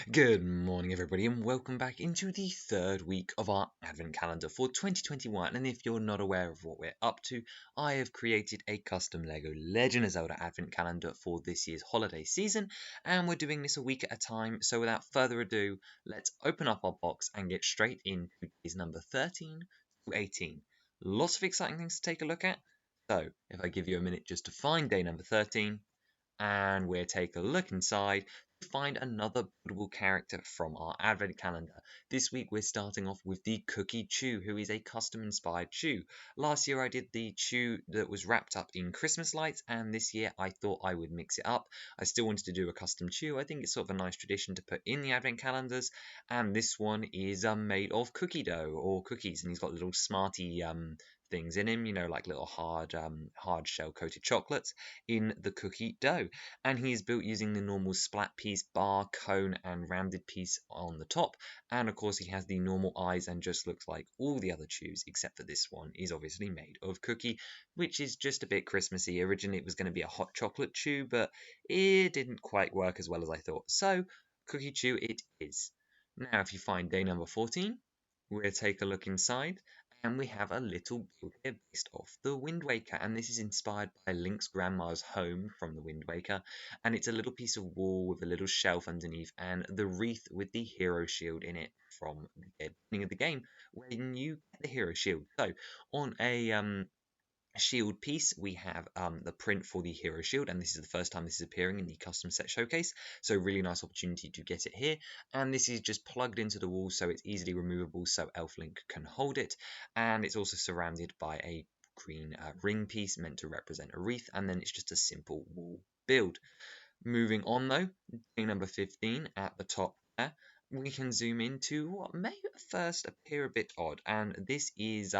Good morning, everybody, and welcome back into the third week of our Advent calendar for 2021. And if you're not aware of what we're up to, I have created a custom LEGO Legend of Zelda Advent calendar for this year's holiday season, and we're doing this a week at a time. So, without further ado, let's open up our box and get straight into days number 13 to 18. Lots of exciting things to take a look at. So, if I give you a minute just to find day number 13, and we'll take a look inside to find another buildable character from our advent calendar. This week we're starting off with the Cookie Chew, who is a custom inspired chew. Last year I did the chew that was wrapped up in Christmas lights, and this year I thought I would mix it up. I still wanted to do a custom chew. I think it's sort of a nice tradition to put in the advent calendars, and this one is made of cookie dough or cookies, and he's got little smarty things in him, like little hard shell coated chocolates in the cookie dough. And he is built using the normal splat piece, bar, cone, and rounded piece on the top. And of course, he has the normal eyes and just looks like all the other chews, except for this one is obviously made of cookie, which is just a bit Christmassy. Originally, it was going to be a hot chocolate chew, but it didn't quite work as well as I thought. So, cookie chew it is. Now, if you find day number 14, we'll take a look inside, and we have a little build here based off the Wind Waker, and this is inspired by Link's grandma's home from the Wind Waker, and it's a little piece of wall with a little shelf underneath, and the wreath with the hero shield in it from the beginning of the game when you get the hero shield. So on a shield piece, we have the print for the hero shield, and this is the first time this is appearing in the custom set showcase, so really nice opportunity to get it here. And this is just plugged into the wall, so it's easily removable, so Elf Link can hold it. And it's also surrounded by a green ring piece meant to represent a wreath, and then it's just a simple wall build. Moving on though, day number 15 at the top there, we can zoom into what may at first appear a bit odd, and this is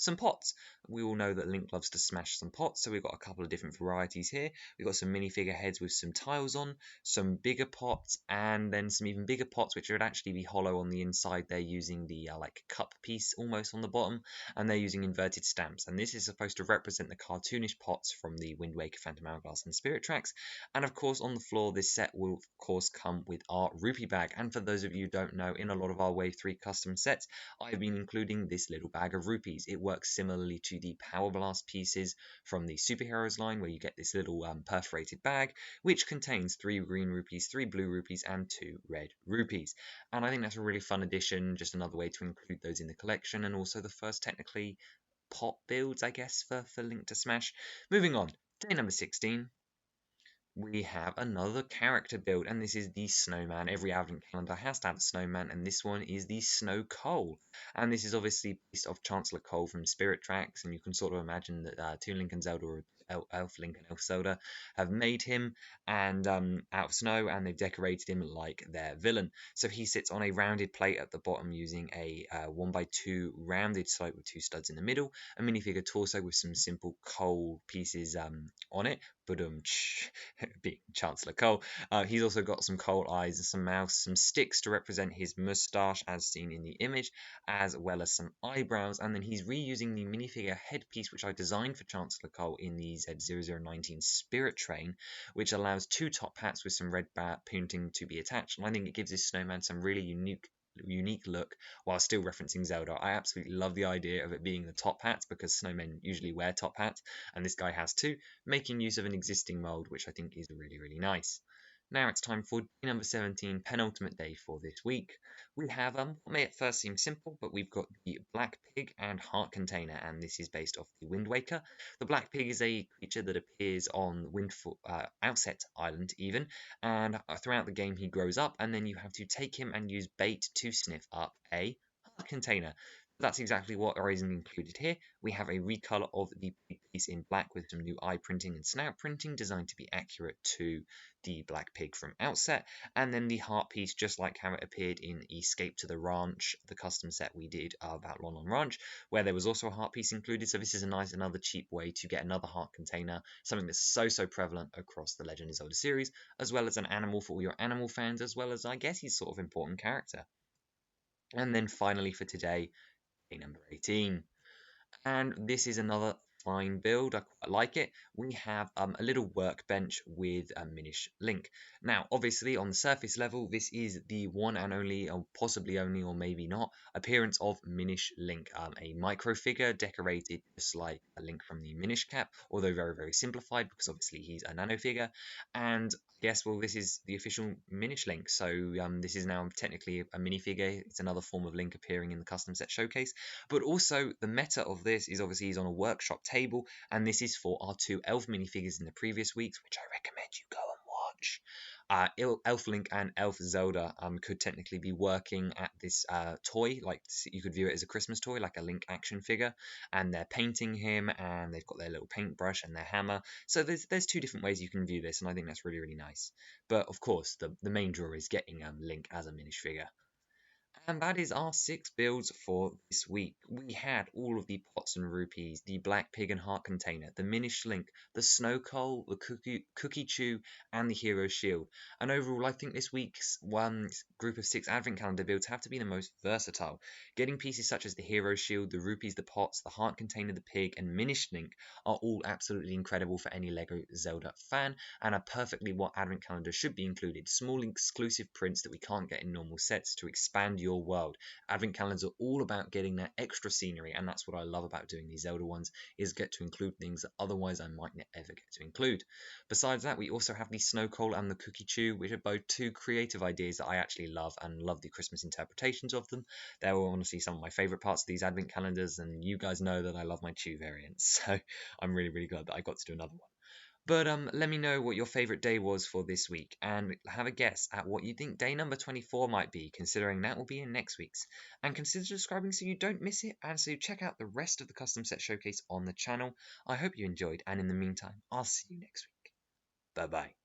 some pots. We all know that Link loves to smash some pots, so we've got a couple of different varieties here. We've got some minifigure heads with some tiles on, some bigger pots, and then some even bigger pots which would actually be hollow on the inside. They're using the like cup piece almost on the bottom, and they're using inverted stamps. And this is supposed to represent the cartoonish pots from the Wind Waker, Phantom Hourglass, and Spirit Tracks. And of course, on the floor, this set will of course come with our rupee bag. And for those of you who don't know, in a lot of our Wave 3 custom sets, I've been including this little bag of rupees. It works similarly to the Power Blast pieces from the Superheroes line, where you get this little perforated bag, which contains 3 green rupees, 3 blue rupees, and 2 red rupees. And I think that's a really fun addition, just another way to include those in the collection, and also the first technically pot builds, I guess, for Link to Smash. Moving on, day number 16. We have another character build, and this is the snowman. Every advent calendar has to have a snowman, and this one is the Snow Cole. And this is obviously based off Chancellor Cole from Spirit Tracks, and you can sort of imagine that Toon Link and Zelda, or Elf Link and Elf Zelda, have made him and out of snow, and they've decorated him like their villain. So he sits on a rounded plate at the bottom using a 1x2 rounded slope with 2 studs in the middle, a minifigure torso with some simple coal pieces on it, but being Chancellor Cole. He's also got some coal eyes and some mouth, some sticks to represent his moustache as seen in the image, as well as some eyebrows. And then he's reusing the minifigure headpiece which I designed for Chancellor Cole in the Z0019 Spirit Train, which allows 2 top hats with some red painting to be attached. And I think it gives this snowman some really unique look while still referencing Zelda. I absolutely love the idea of it being the top hats, because snowmen usually wear top hats, and this guy has too, making use of an existing mold, which I think is really nice. Now it's time for day number 17, penultimate day for this week. We have what may at first seem simple, but we've got the Black Pig and Heart Container, and this is based off the Wind Waker. The Black Pig is a creature that appears on Outset Island even, and throughout the game he grows up, and then you have to take him and use bait to sniff up a heart container. That's exactly what is included here. We have a recolor of the pig piece in black with some new eye printing and snout printing designed to be accurate to the Black Pig from Outset, and then the heart piece just like how it appeared in Escape to the Ranch, the custom set we did about Lon Ranch, where there was also a heart piece included. So this is a nice, another cheap way to get another heart container, something that's so prevalent across the Legend of Zelda series, as well as an animal for all your animal fans, as well as I guess he's sort of important character. And then finally for today, day number 18. And this is another fine build. I quite like it. We have a little workbench with a Minish Link. Now, obviously, on the surface level, this is the one and only, or possibly only, or maybe not, appearance of Minish Link, a micro figure decorated just like a Link from the Minish Cap, although very, very simplified because obviously he's a nano figure. And yes, well, this is the official Minish Link, so this is now technically a minifigure. It's another form of Link appearing in the custom set showcase. But also, the meta of this is obviously he's on a workshop table, and this is for our two Elf minifigures in the previous weeks, which I recommend you go and watch. Elf Link and Elf Zelda could technically be working at this toy, like you could view it as a Christmas toy, like a Link action figure, and they're painting him, and they've got their little paintbrush and their hammer. So there's two different ways you can view this, and I think that's really, really nice. But of course, the main draw is getting Link as a minish figure. And that is our 6 builds for this week. We had all of the pots and rupees, the black pig and heart container, the minish link, the snow coal, the cookie chew, and the hero shield. And overall, I think this week's one group of 6 advent calendar builds have to be the most versatile. Getting pieces such as the hero shield, the rupees, the pots, the heart container, the pig, and minish link are all absolutely incredible for any Lego Zelda fan, and are perfectly what advent calendar should be included. Small exclusive prints that we can't get in normal sets to expand your world. Advent calendars are all about getting that extra scenery, and that's what I love about doing these Zelda ones, is get to include things that otherwise I might not ever get to include. Besides that, we also have the Snow Coal and the Cookie Chew, which are both two creative ideas that I actually love, and love the Christmas interpretations of them. They're honestly some of my favorite parts of these Advent calendars, and you guys know that I love my Chew variants, so I'm really, really glad that I got to do another one. But let me know what your favorite day was for this week, and have a guess at what you think day number 24 might be, considering that will be in next week's. And consider subscribing so you don't miss it, and so check out the rest of the custom set showcase on the channel. I hope you enjoyed, and in the meantime, I'll see you next week. Bye bye.